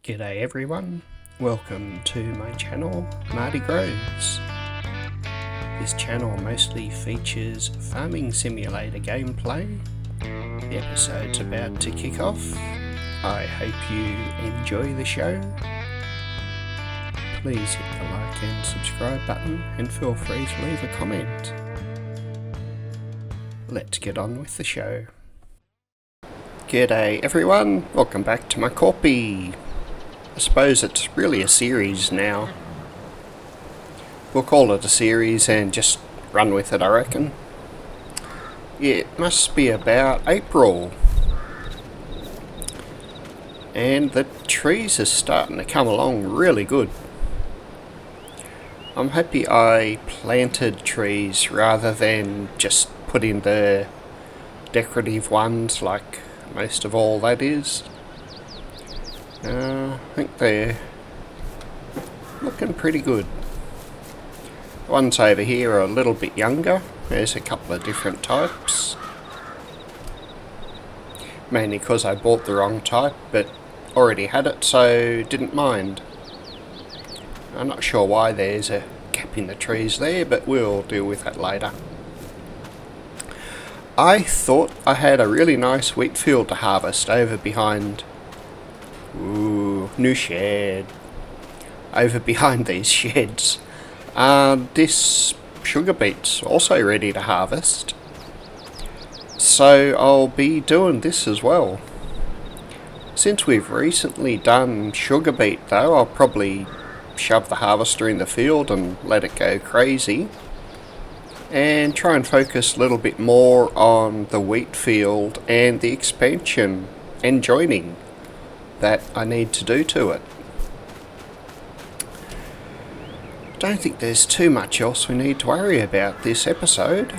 G'day everyone, welcome to my channel, Marty Grows. This channel mostly features farming simulator gameplay. The episode's about to kick off. I hope you enjoy the show. Please hit the like and subscribe button and feel free to leave a comment. Let's get on with the show. G'day everyone, welcome back to my Korpi. I suppose it's really a series now. We'll call it a series and just run with it, I reckon. Yeah, it must be about April. And the trees are starting to come along really good. I'm happy I planted trees rather than just put in the decorative ones like most of all that is. I think they're looking pretty good. The ones over here are a little bit younger. There's a couple of different types. Mainly because I bought the wrong type, but already had it, so didn't mind. I'm not sure why there's a gap in the trees there, but we'll deal with that later. I thought I had a really nice wheat field to harvest over behind. Ooh, new shed. Over behind these sheds. This sugar beet's also ready to harvest. So I'll be doing this as well. Since we've recently done sugar beet though, I'll probably shove the harvester in the field and let it go crazy. And try and focus a little bit more on the wheat field and the expansion and joining that I need to do to it. Don't think there's too much else we need to worry about this episode.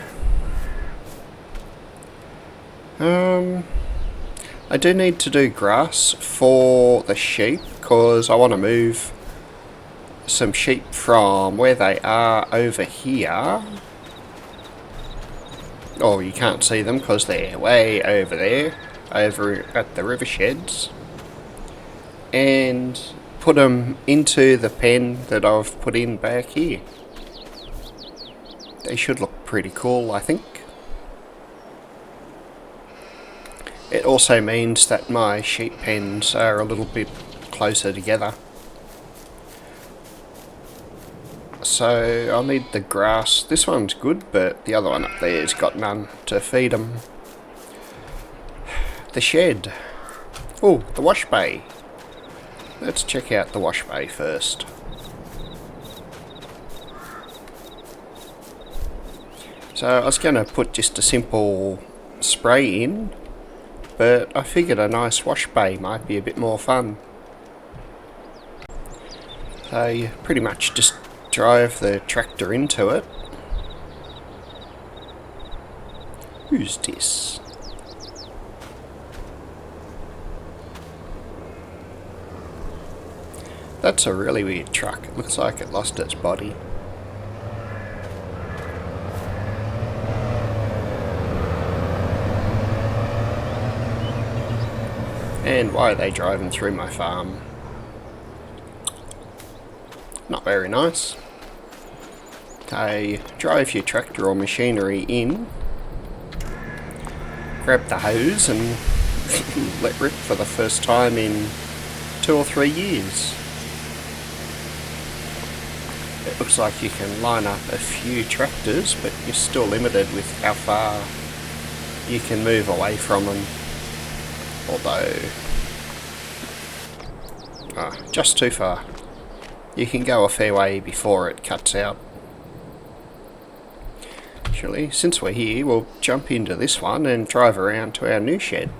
I do need to do grass for the sheep because I want to move some sheep from where they are over here. Oh, you can't see them because they're way over there, over at the river sheds. And put them into the pen that I've put in back here. They should look pretty cool, I think. It also means that my sheep pens are a little bit closer together. So I'll need the grass. This one's good, but the other one up there's got none to feed them. The shed. Oh, the wash bay. Let's check out the wash bay first. So I was going to put just a simple spray in, but I figured a nice wash bay might be a bit more fun. So you pretty much just drive the tractor into it. Who's this? That's a really weird truck. It looks like it lost its body. And why are they driving through my farm? Not very nice. Okay, drive your tractor or machinery in. Grab the hose and let rip for the first time in 2 or 3 years. It looks like you can line up a few tractors, but you're still limited with how far you can move away from them. Although, just too far. You can go a fair way before it cuts out. Actually, since we're here, we'll jump into this one and drive around to our new shed.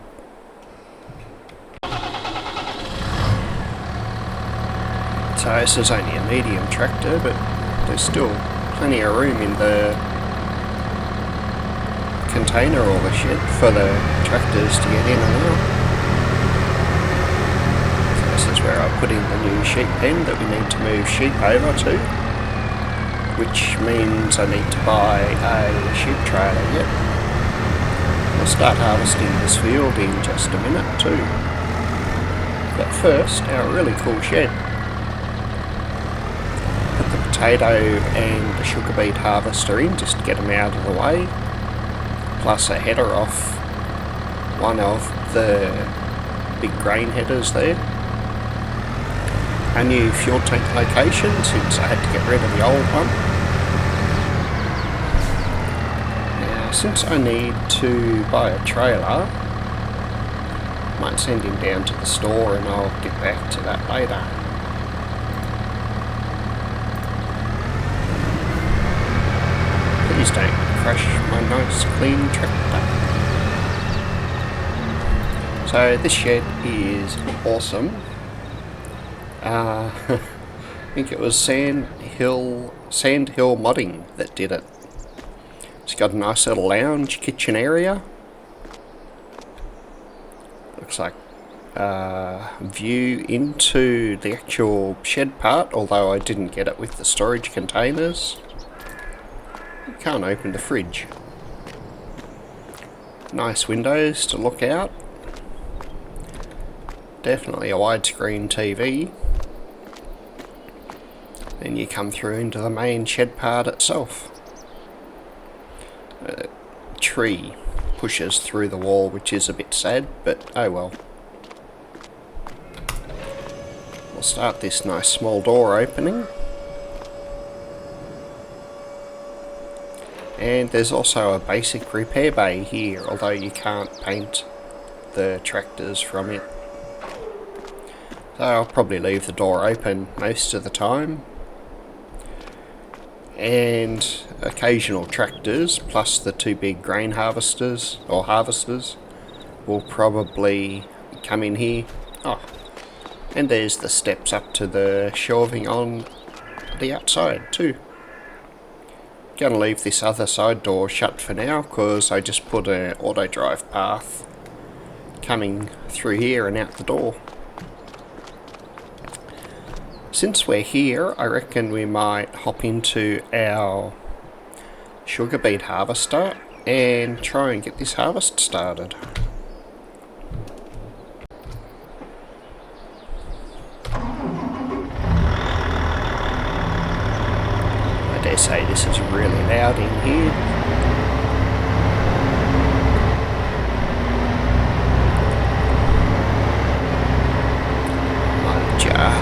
So this is only a medium tractor, but there's still plenty of room in the container or the shed for the tractors to get in and out. So this is where I put in the new sheep pen that we need to move sheep over to, which means I need to buy a sheep trailer yet. I'll start harvesting this field in just a minute too. But first, our really cool shed. Put the potato and the sugar beet harvester in just to get them out of the way. Plus a header off one of the big grain headers there. A new fuel tank location since I had to get rid of the old one. Now, since I need to buy a trailer, might send him down to the store and I'll get back to that later. Please don't crash my nice clean tractor. So this shed is awesome. I think it was Sand Hill Modding that did it. It's got a nice little lounge kitchen area. Looks like view into the actual shed part, although I didn't get it with the storage containers. You can't open the fridge. Nice windows to look out. Definitely a widescreen TV. Then you come through into the main shed part itself. A tree pushes through the wall, which is a bit sad, but oh well. We'll start this nice small door opening. And there's also a basic repair bay here, although you can't paint the tractors from it. So I'll probably leave the door open most of the time. And occasional tractors, plus the two big grain harvesters, will probably come in here. Oh, and there's the steps up to the shelving on the outside too. Gonna leave this other side door shut for now, because I just put an auto drive path coming through here and out the door. Since we're here, I reckon we might hop into our sugar beet harvester and try and get this harvest started. I dare say this is really loud in here.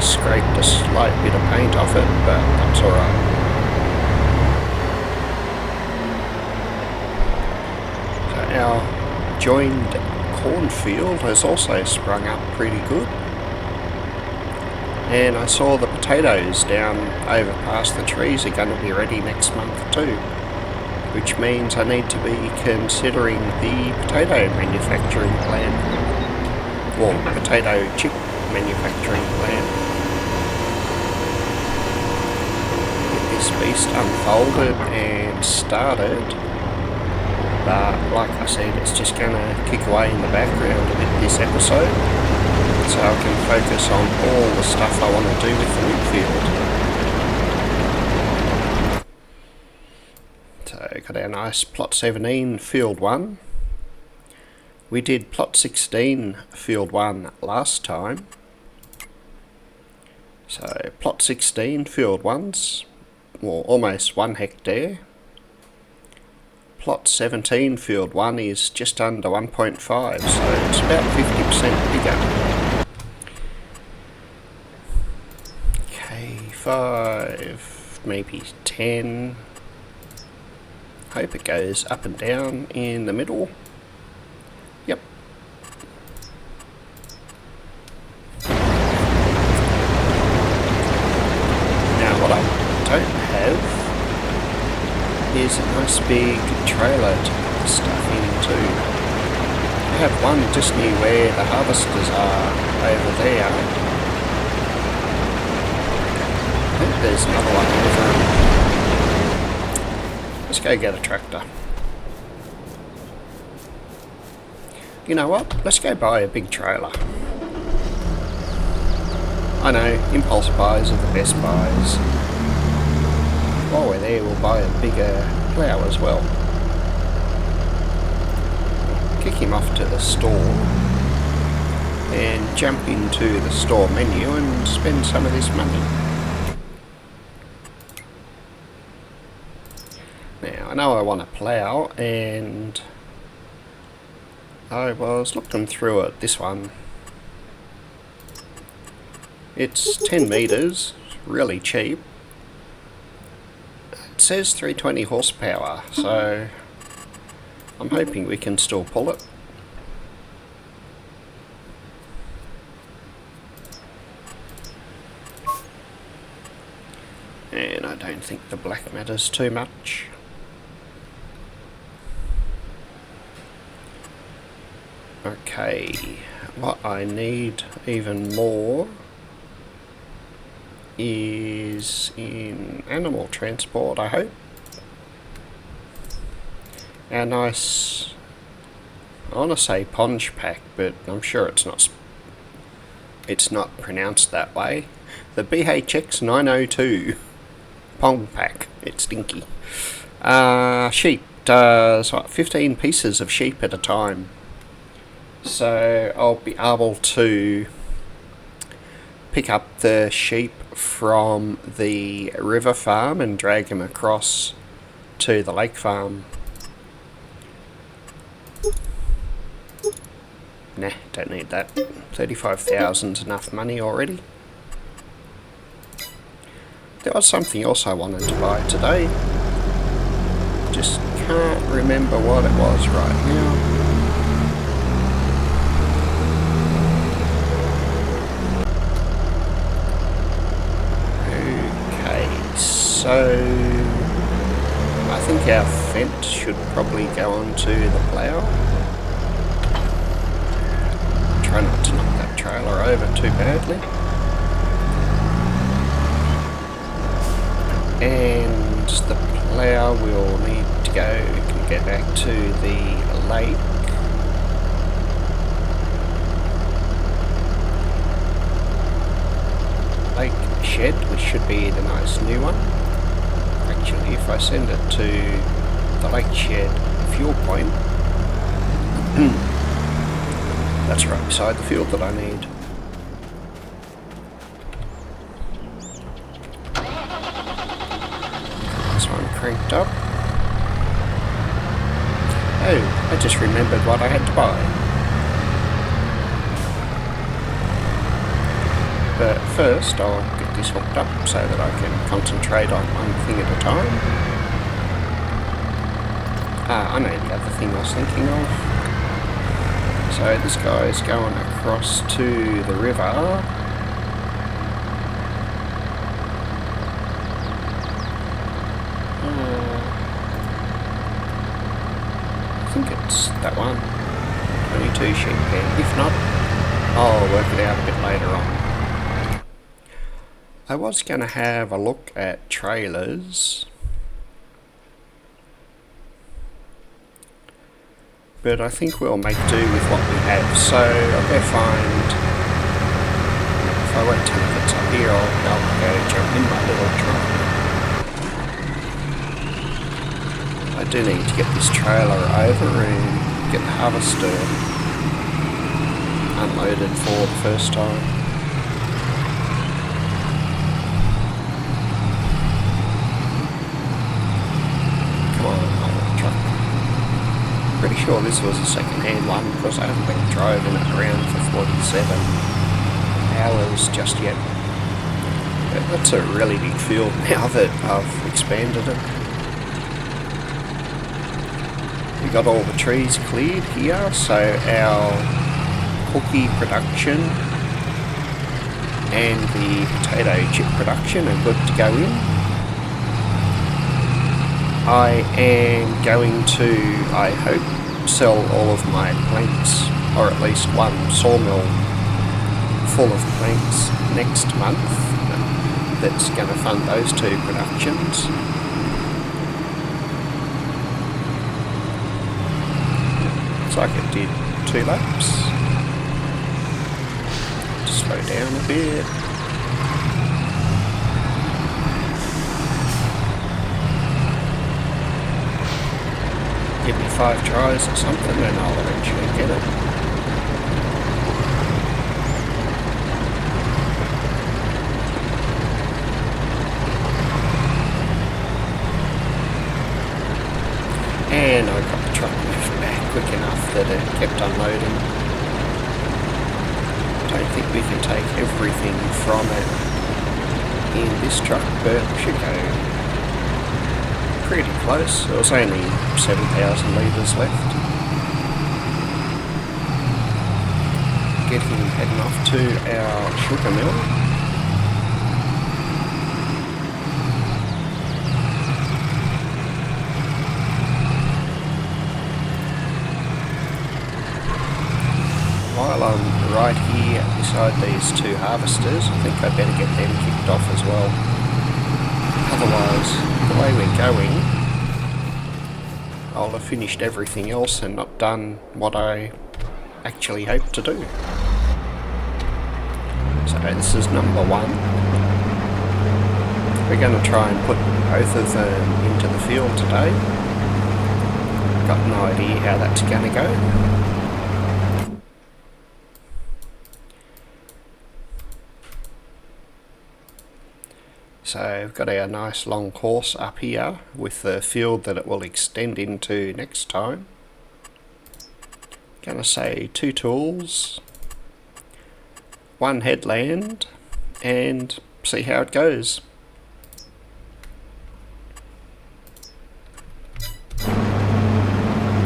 Scraped a slight bit of paint off it, but that's alright. So our joined cornfield has also sprung up pretty good. And I saw the potatoes down over past the trees are going to be ready next month too. Which means I need to be considering the potato manufacturing plant. Well, potato chip manufacturing plant. This beast unfolded and started, but like I said, it's just gonna kick away in the background a bit this episode, so I can focus on all the stuff I want to do with the wheat field. So got our nice plot 17 field 1. We did plot 16 field 1 last time. So plot 16 field 1's almost 1 hectare. Plot 17 field 1 is just under 1.5, so it's about 50% bigger. Okay, 5, maybe 10. Hope it goes up and down in the middle. Yep. Now what I don't have is a nice big trailer to put the stuff into. I have one just near where the harvesters are over there. I think there's another one over. Let's go get a tractor. You know what? Let's go buy a big trailer. I know, impulse buys are the best buys. While we're there, we'll buy a bigger plough as well. Kick him off to the store. and jump into the store menu and spend some of this money. Now, I know I want to plough, and I was looking through it, this one. It's 10 metres, really cheap. It says 320 horsepower, so I'm hoping we can still pull it. And I don't think the black matters too much. Okay, what I need even more is in animal transport, I hope. Our nice, I want to say ponge pack, but I'm sure it's not pronounced that way. The BHX 902 pong pack, it's stinky. Sheep does what, 15 pieces of sheep at a time. So I'll be able to pick up the sheep from the river farm and drag them across to the lake farm. Nah, don't need that. 35,000's enough money already. There was something else I wanted to buy today. Just can't remember what it was right now. So, I think our fence should probably go onto the plough. Try not to knock that trailer over too badly. And the plough will need to go, we can get back to the lake. Lake shed, which should be the nice new one. Actually, if I send it to the lake shed fuel point, that's right beside the field that I need. This one cranked up. Oh, I just remembered what I had to buy. But first I'll get this hooked up so that I can concentrate on one thing at a time. I know the other thing I was thinking of. So this guy's going across to the river. I think it's that one. 22 sheep pen. If not, I'll work it out a bit later on. I was going to have a look at trailers, but I think we'll make do with what we have. So I'll go find, if I wait till it gets up here, I'll go jump in my little truck. I do need to get this trailer over and get the harvester unloaded for the first time. Pretty sure this was a second-hand one because I haven't been driving it around for 47 hours just yet. But that's a really big field now that I've expanded it. We got all the trees cleared here, so our cookie production and the potato chip production are good to go in. I am going to, I hope, sell all of my planks, or at least one sawmill full of planks next month. That's going to fund those two productions. Looks like it did 2 laps. Just slow down a bit. Give me 5 tries or something and I'll eventually get it. then I got the truck moved back quick enough that it kept unloading. I don't think we can take everything from it in this truck, but we should go pretty close. There was only 7,000 litres left. Heading off to our sugar mill. While I'm right here beside these two harvesters, I think I better get them kicked off as well. Otherwise, the way we're going, I'll have finished everything else and not done what I actually hope to do. So this is number 1. We're going to try and put both of them into the field today. Got no idea how that's going to go. So we've got our nice long course up here with the field that it will extend into next time. Gonna say 2 tools, 1 headland, and see how it goes.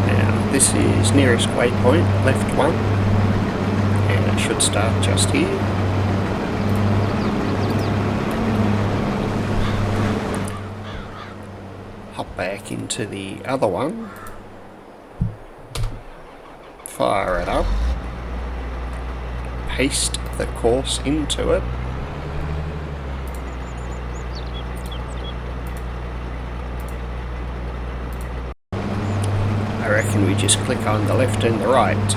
Now this is nearest waypoint, left 1, and it should start just here. Hop back into the other one, fire it up, paste the course into it, I reckon we just click on the left and the right.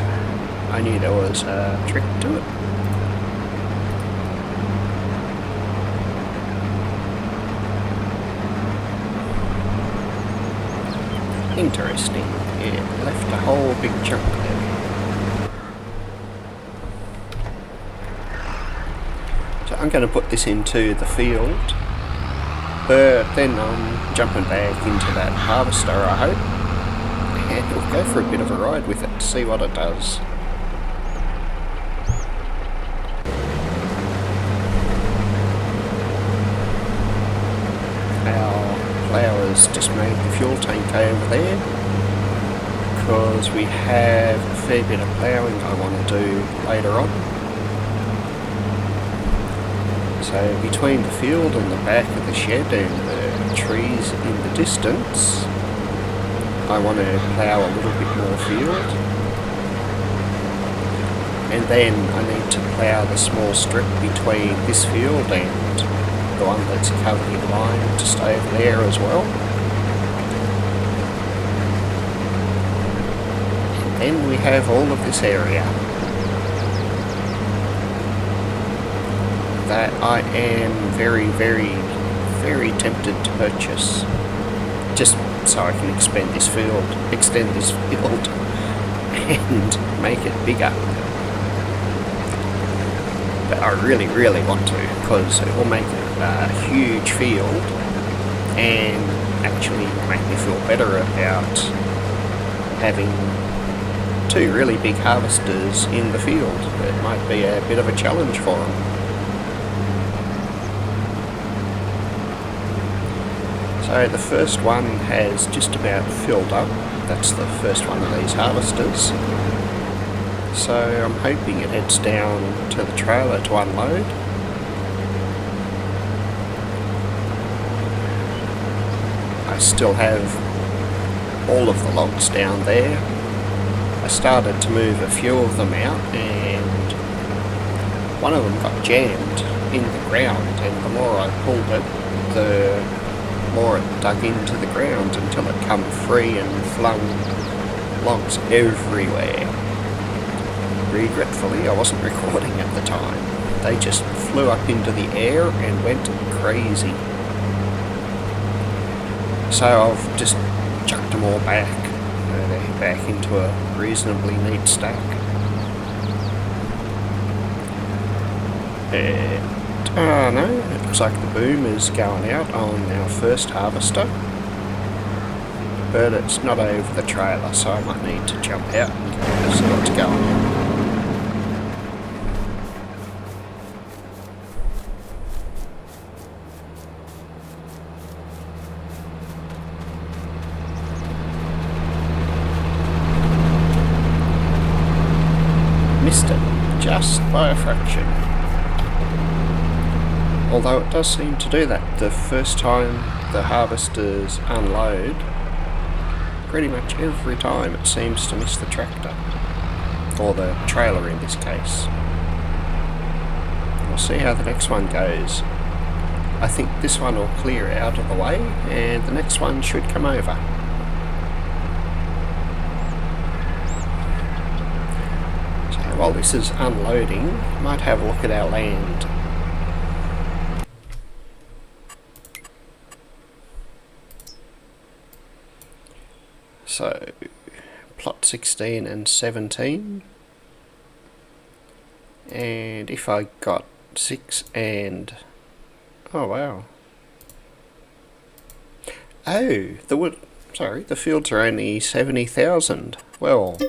I knew there was a trick to it. Interesting, it left a whole big chunk there. So I'm going to put this into the field, but then I'm jumping back into that harvester, I hope, and we'll go for a bit of a ride with it to see what it does. Our plough just made the fuel tank over there, because we have a fair bit of ploughing I want to do later on. So between the field and the back of the shed and the trees in the distance, I want to plough a little bit more field. And then I need to plough the small strip between this field and the one that's covered in lime just over there as well. And then we have all of this area that I am very, very, very tempted to purchase, just so I can extend this field, and make it bigger. But I really, really want to, because it will make a huge field and actually make me feel better about having 2 really big harvesters in the field. It might be a bit of a challenge for them. So the first one has just about filled up. That's the first one of these harvesters. So I'm hoping it heads down to the trailer to unload. I still have all of the logs down there. I started to move a few of them out, and one of them got jammed in the ground, and the more I pulled it, the more it dug into the ground until it come free and flung logs everywhere. Regretfully, I wasn't recording at the time. They just flew up into the air and went crazy. So I've just chucked them all back. They're back into a reasonably neat stack. No, it looks like the boom is going out on our first harvester. but it's not over the trailer, so I might need to jump out and see what's going on. Missed it, just by a fraction. Although it does seem to do that the first time the harvesters unload. Pretty much every time it seems to miss the tractor, or the trailer in this case. We'll see how the next one goes. I think this one will clear out of the way and the next one should come over. So while this is unloading, I might have a look at our land. So, plot 16 and 17, and if I got 6 and, oh wow, oh, the fields are only 70,000, well,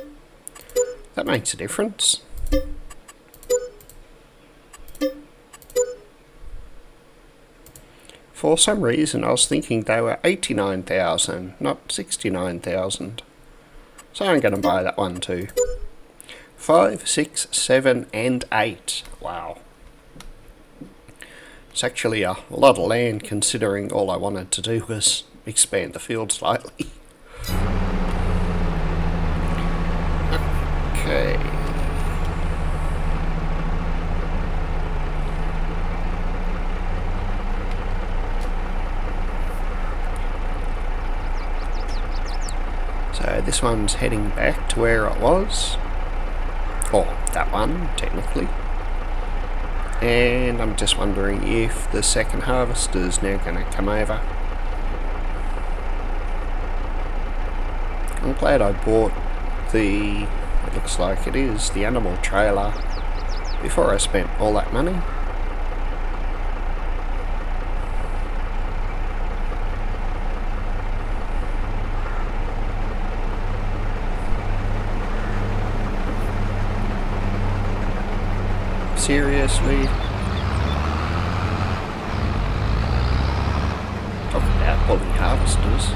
that makes a difference. For some reason I was thinking they were 89,000, not 69,000. So I'm going to buy that one too. 5, 6, 7 and 8. Wow. It's actually a lot of land considering all I wanted to do was expand the field slightly. Okay. So this one's heading back to where it was, or that one technically, and I'm just wondering if the second harvester's now going to come over. I'm glad I bought it looks like it is, the animal trailer before I spent all that money. Seriously? Talk about pulling harvesters.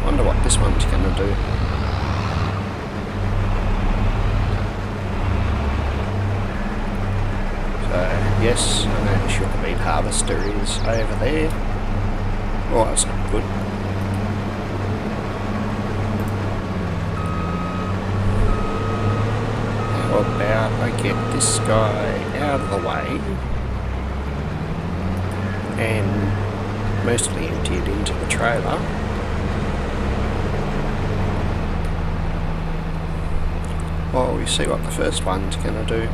Wonder what this one's going to do. So, yes, I know the sugar beet harvester is over there. Oh, that's not good. About I get this guy out of the way and mostly empty it into the trailer. Well, we see what the first one's going to do.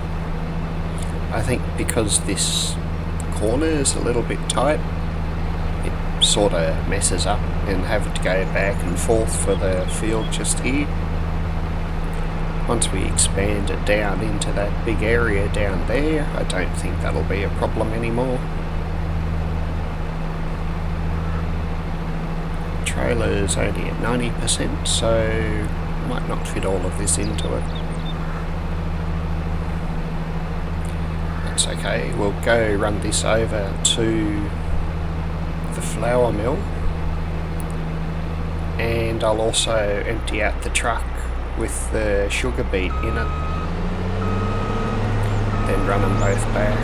I think because this corner is a little bit tight, it sort of messes up and have to go back and forth for the field just here. Once we expand it down into that big area down there, I don't think that'll be a problem anymore. The trailer's only at 90%, so might not fit all of this into it. That's okay, we'll go run this over to the flour mill, and I'll also empty out the truck with the sugar beet in it, then run them both back.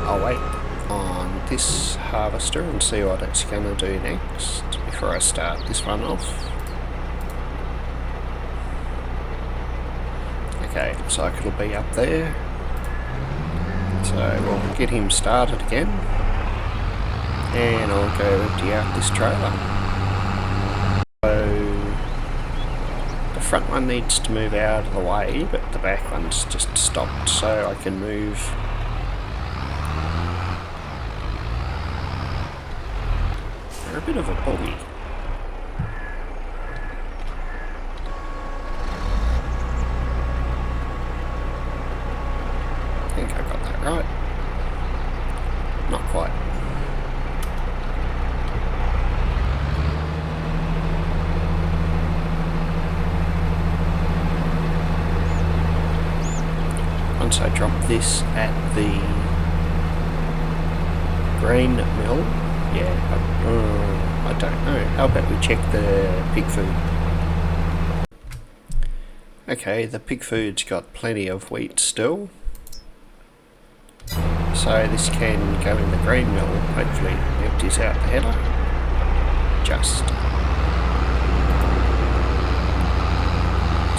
I'll wait on this harvester and see what it's going to do next before I start this one off. Okay, looks like it'll be up there, so we'll get him started again. And I'll go empty out this trailer. So the front one needs to move out of the way, but the back one's just stopped, so I can move. They're a bit of a bully. once I drop this at the grain mill, I don't know. How about we check the pig food? Okay, the pig food's got plenty of wheat still, so this can go in the grain mill. Hopefully empties out the header. Just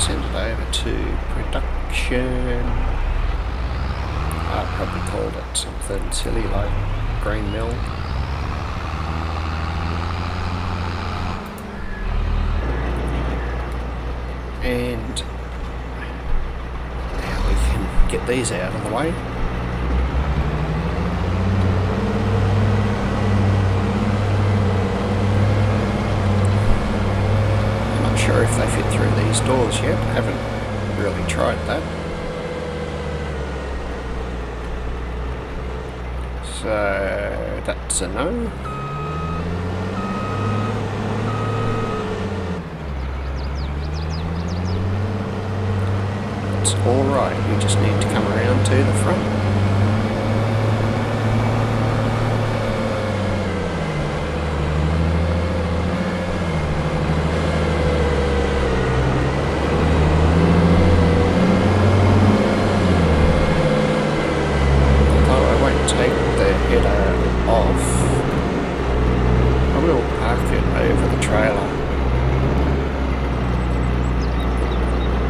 send it over to production. I probably called it something silly like grain mill. And now we can get these out of the way. I'm not sure if they fit through these doors yet. Haven't really tried that. So that's a no. That's alright, we just need to come around to the front.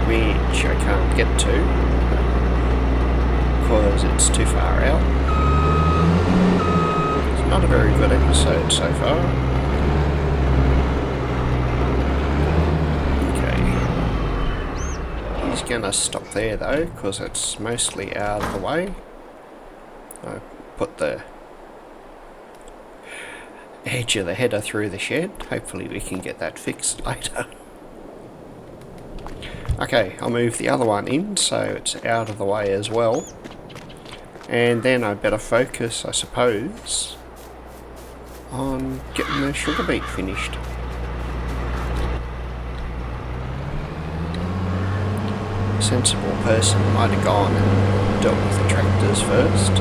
Which I can't get to because it's too far out. It's not a very good episode so far. Okay. He's gonna stop there though because it's mostly out of the way. I put the edge of the header through the shed. Hopefully we can get that fixed later. Okay, I'll move the other one in so it's out of the way as well. And then I better focus, I suppose, on getting the sugar beet finished. A sensible person might have gone and dealt with the tractors first.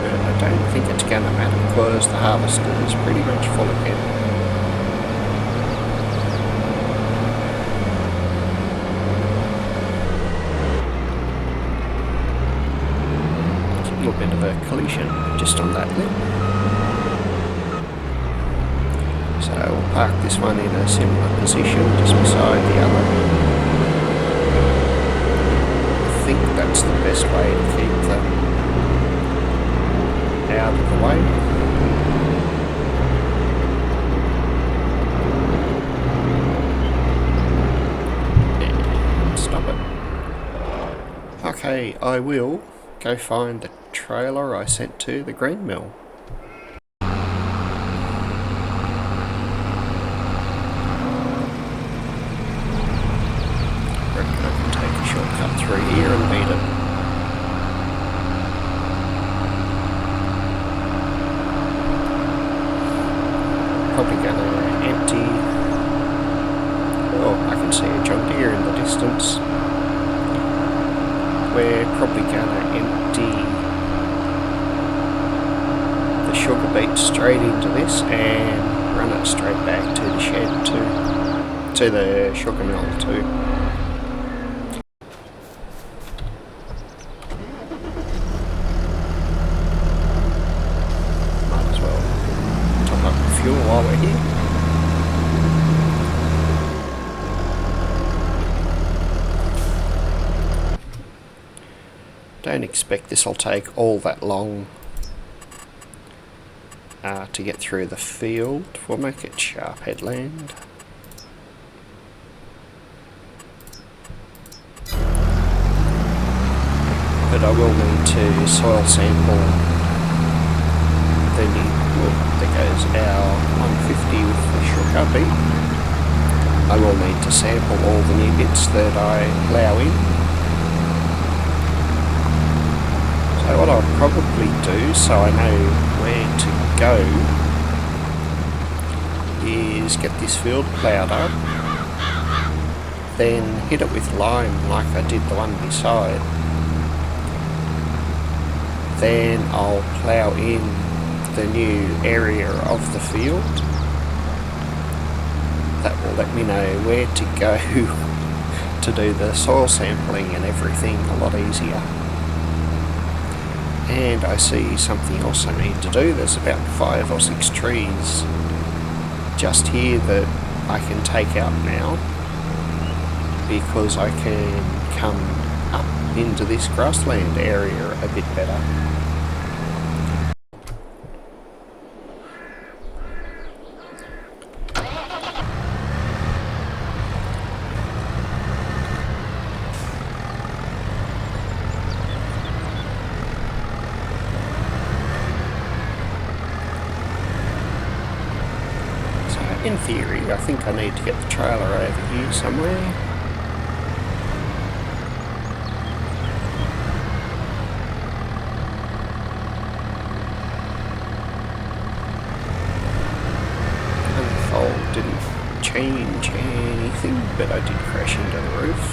But I don't think it's going to matter because the harvester is pretty much full again. Bit of a collision just on that lip. So we'll park this one in a similar position just beside the other. I think that's the best way to keep them out of the way. And stop it. Okay, I will go find the trailer I sent to the grain mill. Reckon I can take a shortcut through here and beat it. Probably gonna empty. Oh, I can see a John Deere in the distance. We're probably gonna empty the sugar beet straight into this and run it straight back to the shed to the sugar mill too. Might as well top up the fuel while we're here. Don't expect this will take all that long to get through the field. We'll make it sharp headland. But I will need to soil sample the new, there goes our 150 with the sugar beet. I will need to sample all the new bits that I plough in. So what I'll probably do, so I know where to go, is get this field ploughed up, then hit it with lime like I did the one beside, then I'll plough in the new area of the field. That will let me know where to go to do the soil sampling and everything a lot easier. And I see something else I need to do. There's about 5 or 6 trees just here that I can take out now, because I can come up into this grassland area a bit better. In theory, I think I need to get the trailer over here somewhere. Unfold didn't change anything, but I did crash into the roof.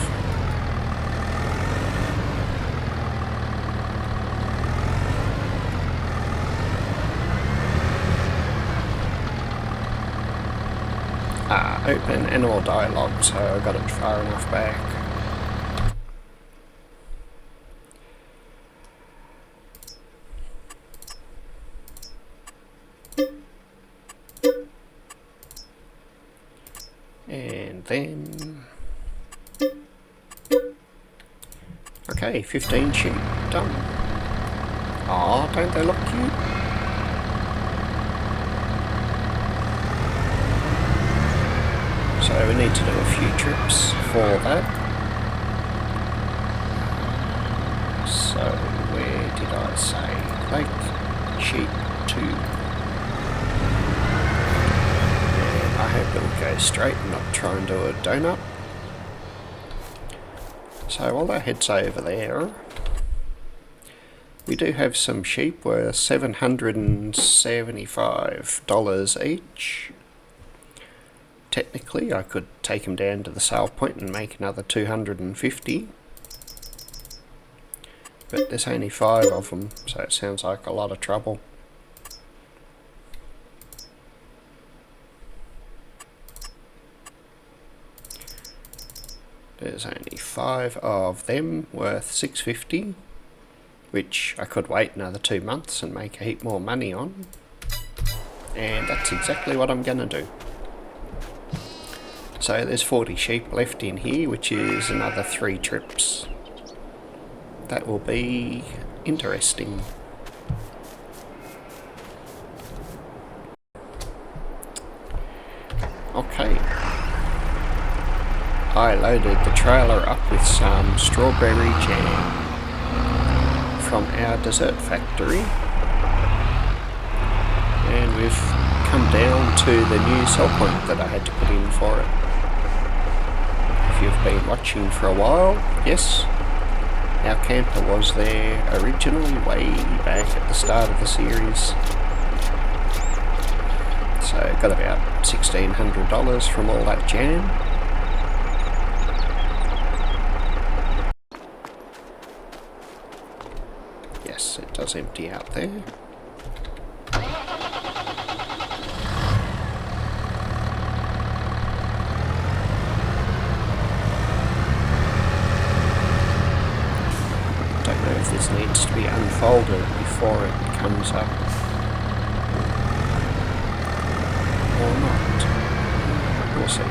Open animal dialogue, so I got it far enough back. And then... okay, 15 sheep, done. Aw, don't they look cute? So we need to do a few trips for that. So where did I say? Lake, sheep 2. And I hope it'll go straight and not try and do a donut. So while that heads over there, we do have some sheep worth $775 each. Technically, I could take them down to the sale point and make another 250. But there's only 5 of them, so it sounds like a lot of trouble. There's only 5 of them worth $650, which I could wait another 2 months and make a heap more money on. And that's exactly what I'm going to do. So there's 40 sheep left in here, which is another 3 trips. That will be interesting. Okay. I loaded the trailer up with some strawberry jam from our dessert factory. And we've come down to the new sell point that I had to put in for it. If you've been watching for a while, yes, our camper was there originally, way back at the start of the series. So got about $1,600 from all that jam. Yes, it does empty out there. This needs to be unfolded before it comes up, or not. We'll see.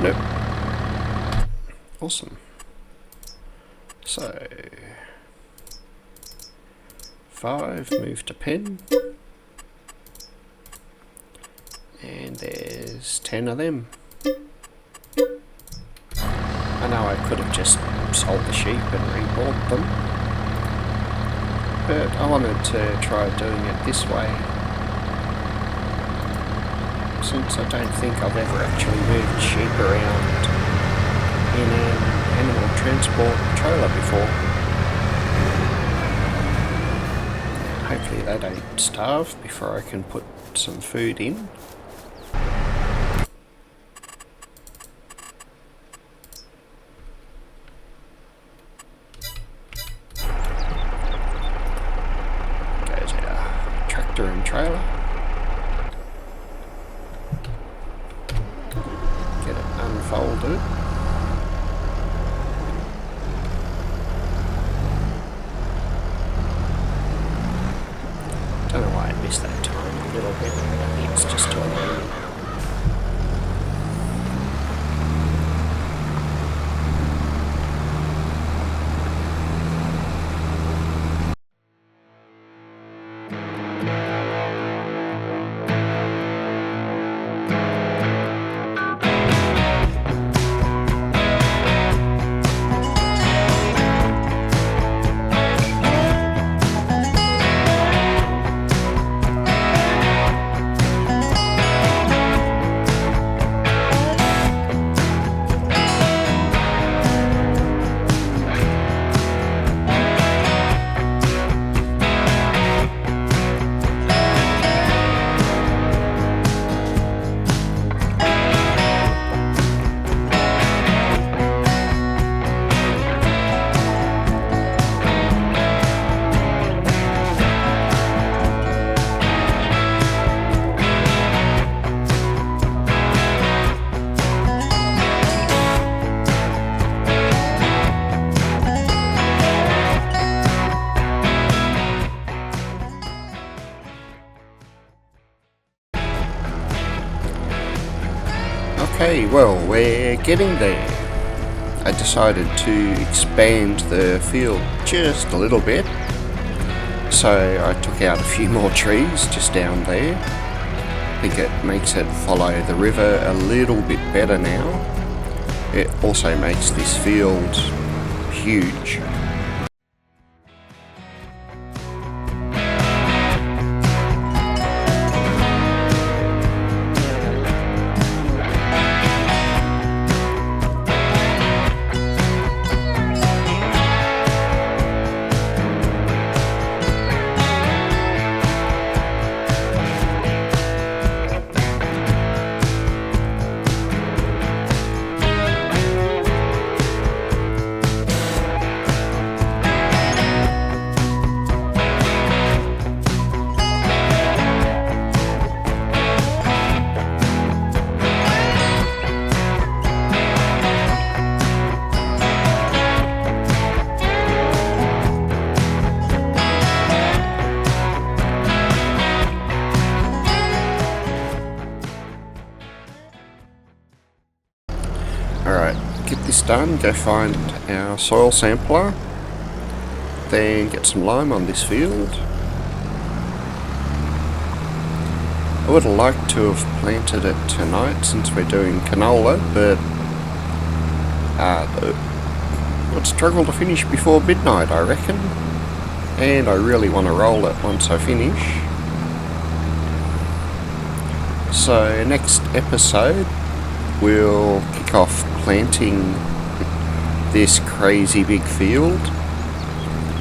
Nope. Awesome. So 5, move to pen, and there's 10 of them. I know I could have just sold the sheep and rebought them, but I wanted to try doing it this way, since I don't think I've ever actually moved sheep around in an animal transport trailer before. Hopefully they don't starve before I can put some food in. tractor and trailer. Get it unfolded. Don't know why I missed that time a little bit. Maybe it's just too early. Okay, well, we're getting there. I decided to expand the field just a little bit. So I took out a few more trees just down there. I think it makes it follow the river a little bit better now. It also makes this field huge. Alright, get this done, go find our soil sampler, then get some lime on this field. I would have liked to have planted it tonight since we're doing canola, but would struggle to finish before midnight, I reckon. And I really want to roll it once I finish. So next episode we'll kick off planting this crazy big field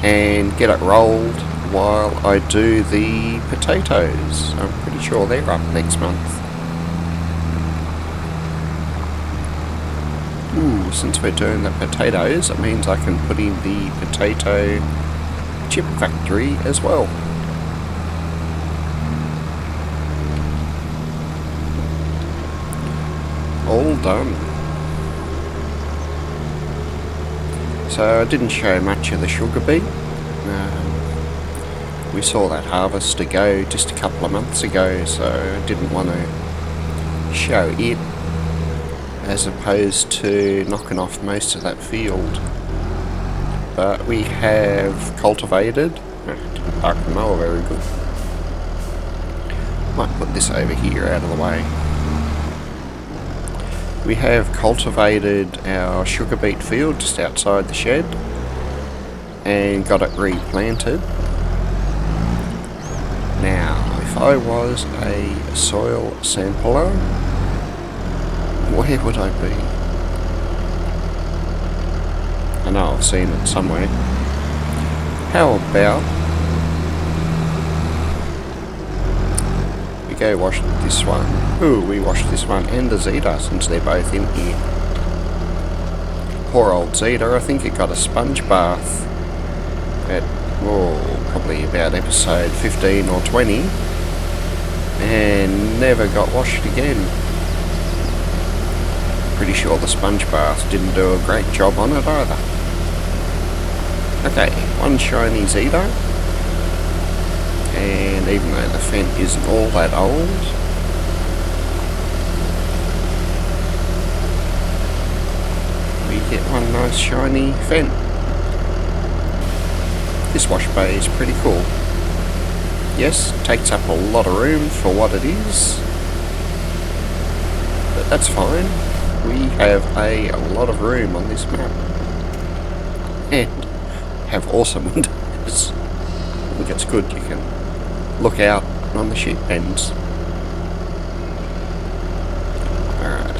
and get it rolled while I do the potatoes. I'm pretty sure they're up next month. Ooh, since we're doing the potatoes, it means I can put in the potato chip factory as well. All done. So I didn't show much of the sugar beet. We saw that harvest go just a couple of months ago, so I didn't want to show it as opposed to knocking off most of that field. But we have cultivated. Didn't park the mower very good. Might put this over here out of the way. We have cultivated our sugar beet field just outside the shed and got it replanted. Now, if I was a soil sampler, where would I be? I know I've seen it somewhere. How about we go wash this one? Ooh, we washed this one and the Zeta since they're both in here. Poor old Zeta, I think it got a sponge bath at, whoa, probably about episode 15 or 20, and never got washed again. Pretty sure the sponge bath didn't do a great job on it either. Okay, one shiny Zito, and even though the Fent isn't all that old, we get one nice shiny Fent. This wash bay is pretty cool. Yes, takes up a lot of room for what it is, but that's fine. We have a lot of room on this map, and have awesome windows. I think it's good, you can look out on the sheep pens. Alright.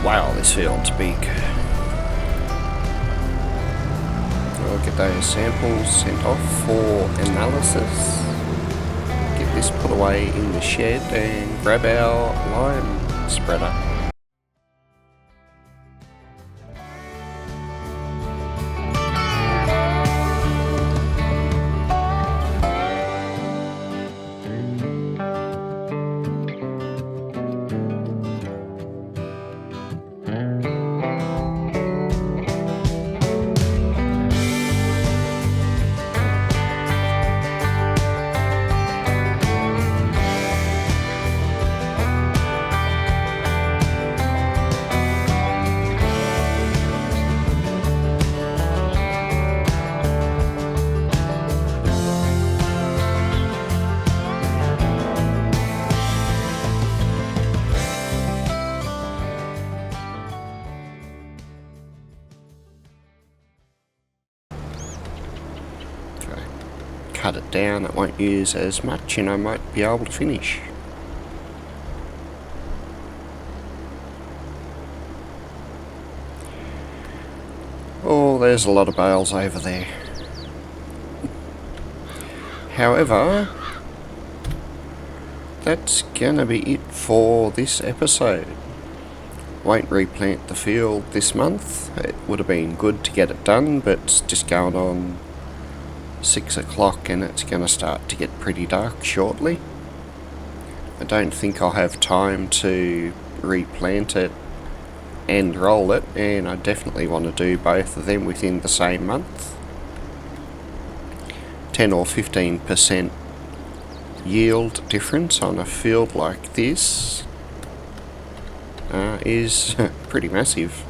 Wow, this field's big. We'll get those samples sent off for analysis. Get this put away in the shed and grab our lime spreader. Cut it down, it won't use as much and I might be able to finish. Oh, there's a lot of bales over there. However, that's gonna be it for this episode. Won't replant the field this month. It would have been good to get it done, but it's just going on 6 o'clock and it's going to start to get pretty dark shortly. I don't think I'll have time to replant it and roll it, and I definitely want to do both of them within the same month. 10 or 15% yield difference on a field like this is pretty massive.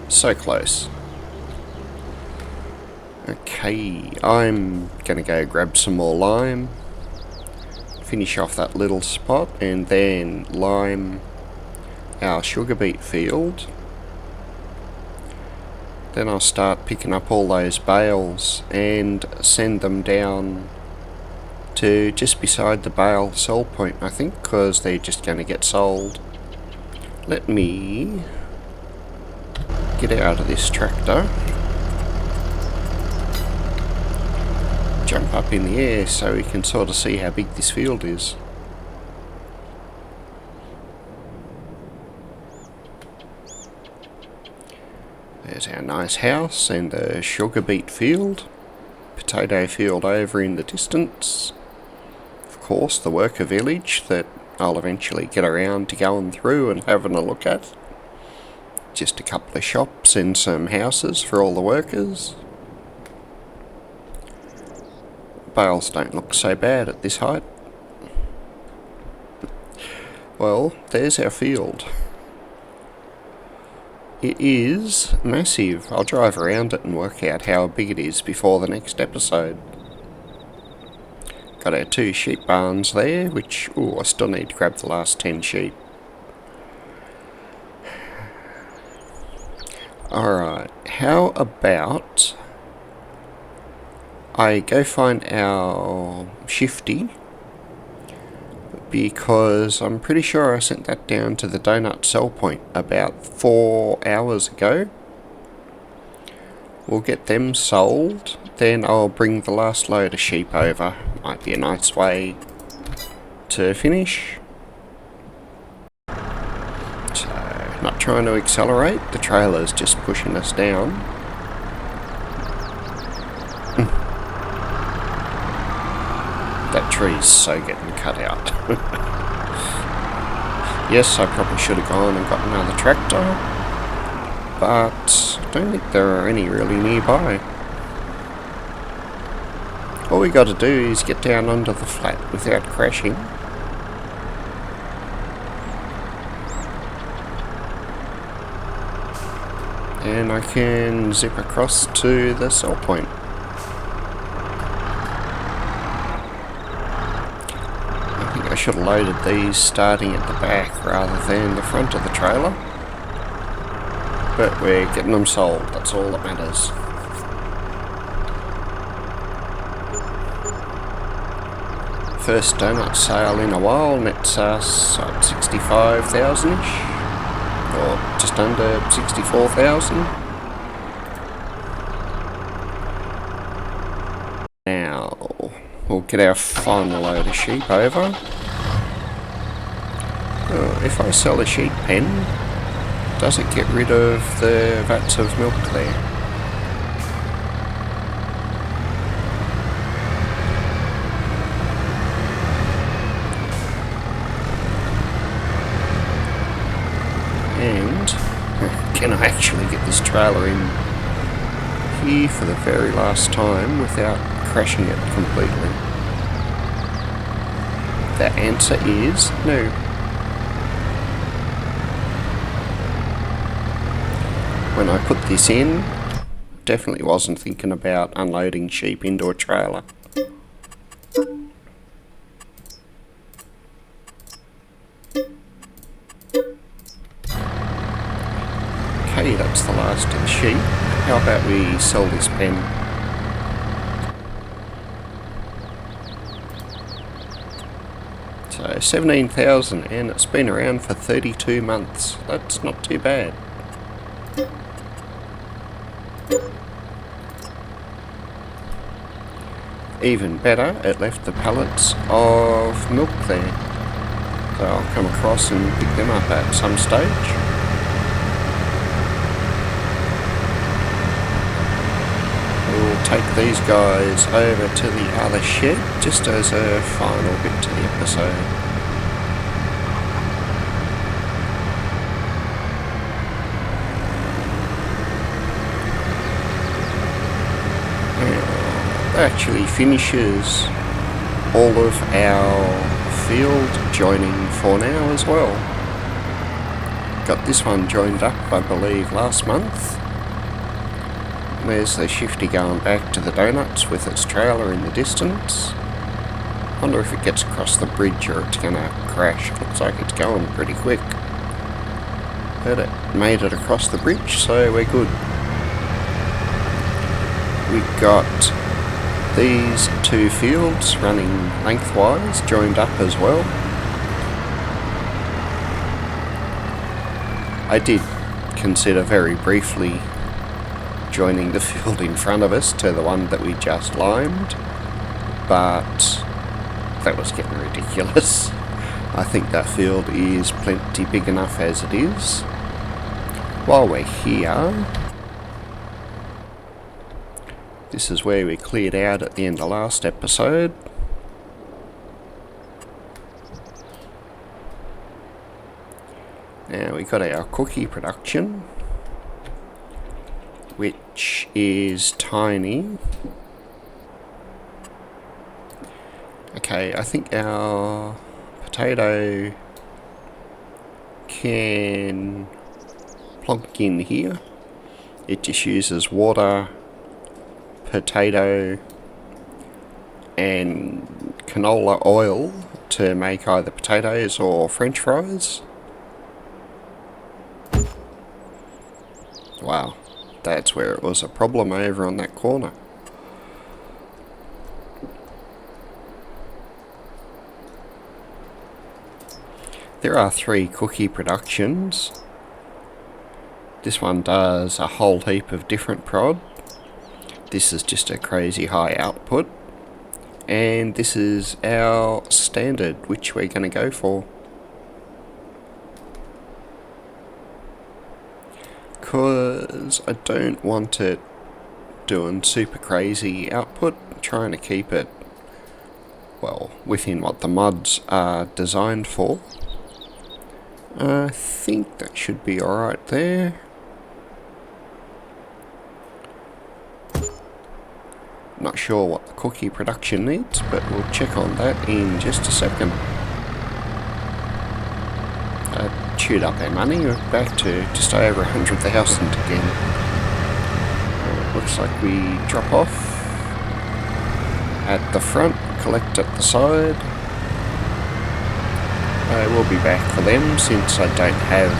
So close. Okay, I'm gonna go grab some more lime, finish off that little spot, and then lime our sugar beet field. Then I'll start picking up all those bales and send them down to just beside the bale sell point, I think, because they're just going to get sold. Let me get out of this tractor, jump up in the air so we can sort of see how big this field is. There's our nice house and the sugar beet field, potato field over in the distance. Of course, the worker village that I'll eventually get around to going through and having a look at. Just a couple of shops and some houses for all the workers. Bales don't look so bad at this height. Well, there's our field. It is massive. I'll drive around it and work out how big it is before the next episode. Got our 2 sheep barns there, which, I still need to grab the last 10 sheep. Alright, how about I go find our shifty, because I'm pretty sure I sent that down to the donut sell point about 4 hours ago. We'll get them sold, then I'll bring the last load of sheep over. Might be a nice way to finish. So, not trying to accelerate, the trailer's just pushing us down. That tree's so getting cut out. Yes, I probably should have gone and got another tractor, but I don't think there are any really nearby. All we got to do is get down onto the flat without crashing. And I can zip across to the sell point. I should have loaded these starting at the back rather than the front of the trailer. But we're getting them sold, that's all that matters. First donut sale in a while, nets us 65,000-ish, or just under 64,000. Now, we'll get our final load of sheep over. If I sell a sheep pen, does it get rid of the vats of milk there? And can I actually get this trailer in here for the very last time without crashing it completely? The answer is no. When I put this in, definitely wasn't thinking about unloading sheep into a trailer. Okay, that's the last of the sheep. How about we sell this pen? So 17,000, and it's been around for 32 months. That's not too bad. Even better, it left the pallets of milk there. So I'll come across and pick them up at some stage. We'll take these guys over to the other shed just as a final bit to the episode. Actually finishes all of our field joining for now as well. Got this one joined up, I believe, last month, There's the shifty going back to the donuts with its trailer in the distance. Wonder if it gets across the bridge or it's gonna crash. Looks like it's going pretty quick. But it made it across the bridge, so we're good. We got these two fields running lengthwise, joined up as well. I did consider very briefly joining the field in front of us to the one that we just limed, but that was getting ridiculous. I think that field is plenty big enough as it is. While we're here, this is where we cleared out at the end of last episode. Now we got our cookie production, which is tiny. Okay, I think our potato can plonk in here. It just uses water, potato and canola oil to make either potatoes or french fries. Wow, that's where it was a problem over on that corner. There are 3 cookie productions. This one does a whole heap of different prod. This is just a crazy high output. And this is our standard, which we're going to go for. Because I don't want it doing super crazy output. I'm trying to keep it, well, within what the mods are designed for. I think that should be alright there. Not sure what the cookie production needs, but we'll check on that in just a second. Chewed up our money, we're back to just over 100,000 again. Looks like we drop off at the front, collect at the side. I will be back for them since I don't have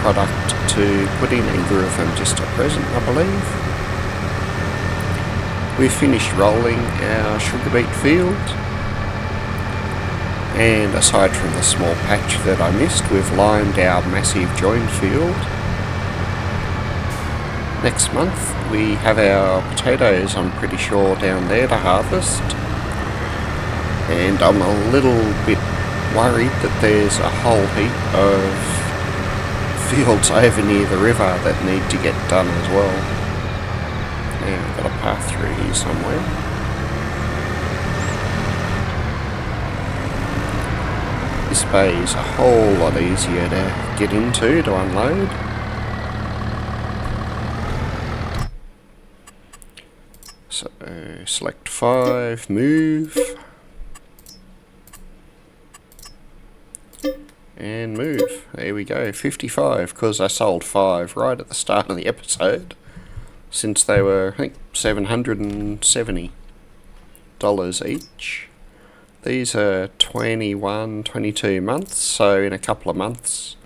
product to put in either of them just at present, I believe. We've finished rolling our sugar beet field, and aside from the small patch that I missed, we've limed our massive joined field. Next month we have our potatoes, I'm pretty sure, down there to harvest, and I'm a little bit worried that there's a whole heap of fields over near the river that need to get done as well. Now I've got a path through here somewhere. This bay is a whole lot easier to get into to unload. So select 5, move. And move. There we go, 55, because I sold 5 right at the start of the episode, since they were, I think, $770 each. These are 21, 22 months, so in a couple of months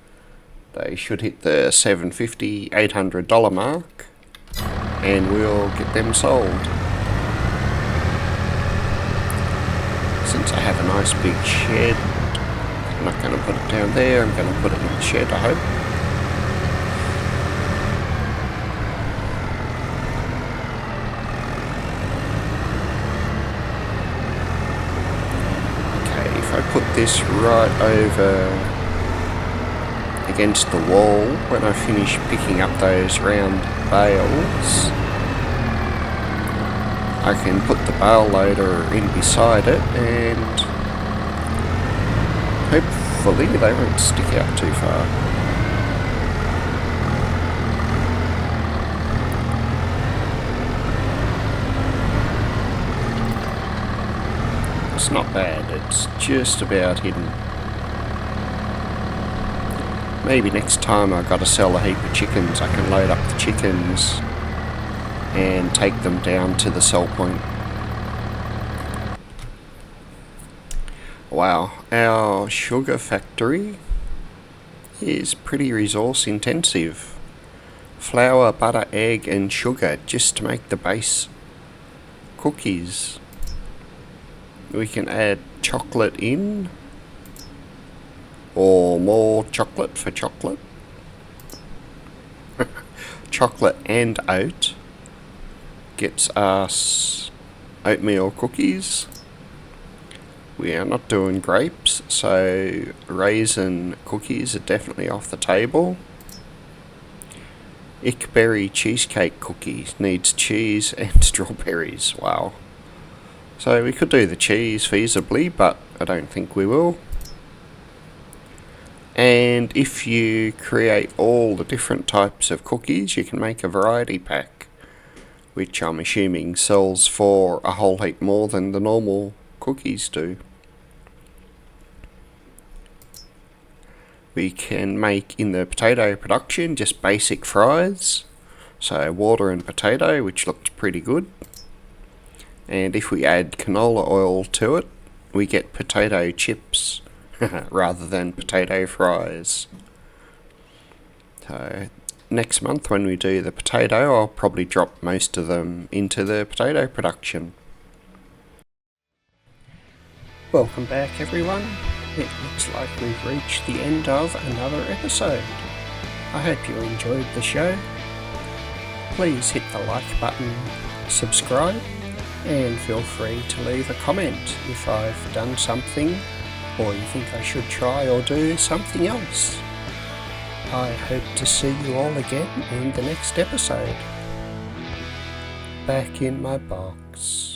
they should hit the $750, $800 mark, and we'll get them sold. Since I have a nice big shed, I'm not going to put it down there, I'm going to put it in the shed, I hope. Okay, if I put this right over against the wall, when I finish picking up those round bales, I can put the bale loader in beside it and hopefully they won't stick out too far. It's not bad, it's just about hidden. Maybe next time I've got to sell a heap of chickens, I can load up the chickens and take them down to the sell point. Wow, our sugar factory is pretty resource intensive. Flour, butter, egg and sugar just to make the base cookies. We can add chocolate in, or more chocolate for chocolate. Chocolate and oat gets us oatmeal cookies. We are not doing grapes, so raisin cookies are definitely off the table. Ickberry cheesecake cookies needs cheese and strawberries. Wow. So we could do the cheese feasibly, but I don't think we will. And if you create all the different types of cookies, you can make a variety pack, which I'm assuming sells for a whole heap more than the normal cookies do. We can make in the potato production just basic fries, so water and potato, which looks pretty good. And if we add canola oil to it, we get potato chips rather than potato fries. So next month when we do the potato, I'll probably drop most of them into the potato production. Welcome back everyone. It looks like we've reached the end of another episode. I hope you enjoyed the show. Please hit the like button, subscribe, and feel free to leave a comment if I've done something or you think I should try or do something else. I hope to see you all again in the next episode. Back in my box.